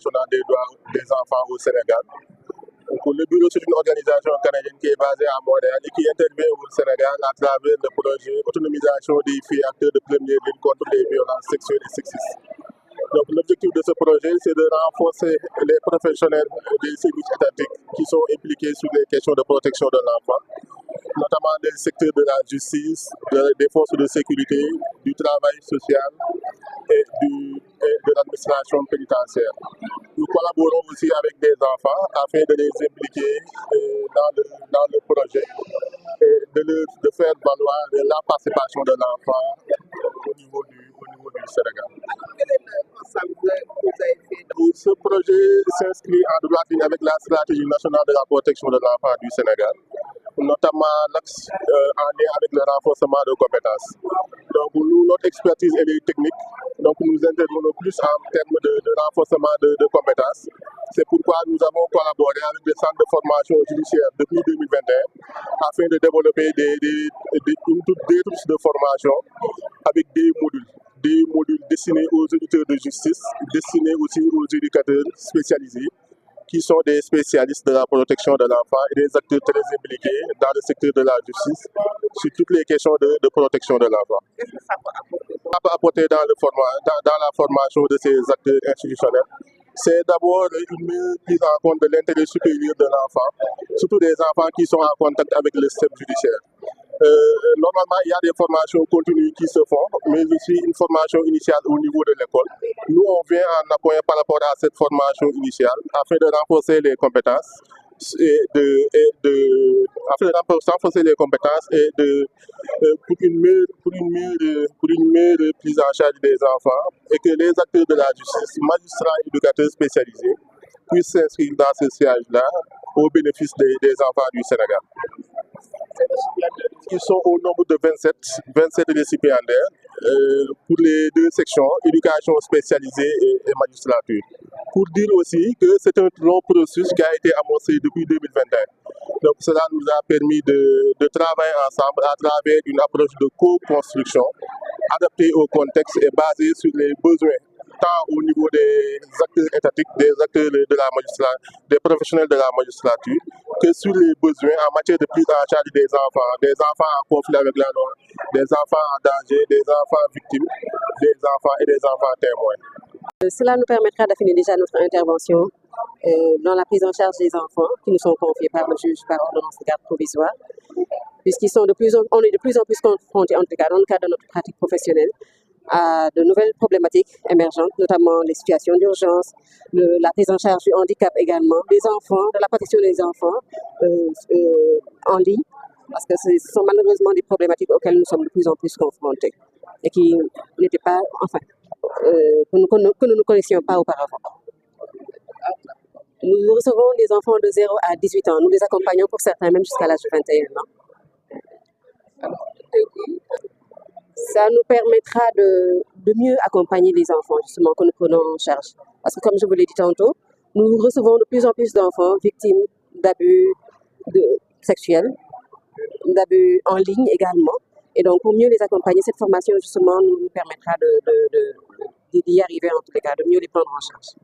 national des droits des enfants au Sénégal. Donc, le bureau, c'est une organisation canadienne qui est basée à Montréal et qui intervient au Sénégal à travers le projet Autonomisation des filles acteurs de première ligne contre les violences sexuelles et sexistes. Donc, l'objectif de ce projet, c'est de renforcer les professionnels des services étatiques qui sont impliqués sur les questions de protection de l'enfant, notamment des secteurs de la justice, des forces de sécurité, du travail social et de l'administration pénitentiaire. Nous collaborons aussi avec des enfants afin de les impliquer dans le projet et de faire valoir la participation de l'enfant au niveau du Sénégal. Ce projet s'inscrit en droite ligne avec la stratégie nationale de la protection de l'enfant du Sénégal, notamment l'axe en lien avec le renforcement de compétences. Donc nous, notre expertise elle est technique, donc nous intervenons plus en termes de renforcement de compétences. C'est pourquoi nous avons collaboré avec des centres de formation judiciaire depuis 2021 afin de développer des trousses de formation avec des modules destinés aux auditeurs de justice, destinés aussi aux éducateurs spécialisés, qui sont des spécialistes de la protection de l'enfant et des acteurs très impliqués dans le secteur de la justice sur toutes les questions de protection de l'enfant. Qu'est-ce que ça peut apporter dans la formation de ces acteurs institutionnels? C'est d'abord une meilleure prise en compte de l'intérêt supérieur de l'enfant, surtout des enfants qui sont en contact avec le système judiciaire. Normalement, il y a des formations continues qui se font, mais aussi une formation initiale au niveau de l'école. Nous, on vient en appui par rapport à cette formation initiale afin de renforcer les compétences pour une meilleure prise en charge des enfants et que les acteurs de la justice, magistrats et éducateurs spécialisés, puissent s'inscrire dans ce siège-là au bénéfice des enfants du Sénégal. Ils sont au nombre de 27 récipiendaires pour les deux sections, éducation spécialisée et magistrature. Pour dire aussi que c'est un long processus qui a été amorcé depuis 2021. Donc cela nous a permis de travailler ensemble à travers une approche de co-construction adaptée au contexte et basée sur les besoins, tant au niveau des acteurs étatiques, des acteurs de la magistrature, des professionnels de la magistrature, que sur les besoins en matière de prise en charge des enfants en conflit avec la loi, des enfants en danger, des enfants victimes, des enfants et des enfants témoins. Cela nous permettra d'affiner déjà notre intervention dans la prise en charge des enfants qui nous sont confiés par le juge par ordonnance de garde provisoire, puisqu'on est de plus en plus confrontés, en tout cas dans le cadre de notre pratique professionnelle, à de nouvelles problématiques émergentes, notamment les situations d'urgence, la prise en charge du handicap également, des enfants, de la protection des enfants en ligne, parce que ce sont malheureusement des problématiques auxquelles nous sommes de plus en plus confrontés et qui n'étaient pas, enfin, que nous ne connaissions pas auparavant. Nous recevons des enfants de 0 à 18 ans, nous les accompagnons pour certains même jusqu'à l'âge de 21 ans. Ça nous permettra de mieux accompagner les enfants, justement, que nous prenons en charge. Parce que, comme je vous l'ai dit tantôt, nous recevons de plus en plus d'enfants victimes d'abus sexuels, d'abus en ligne également. Et donc, pour mieux les accompagner, cette formation, justement, nous permettra d'y arriver, en tous les cas, de mieux les prendre en charge.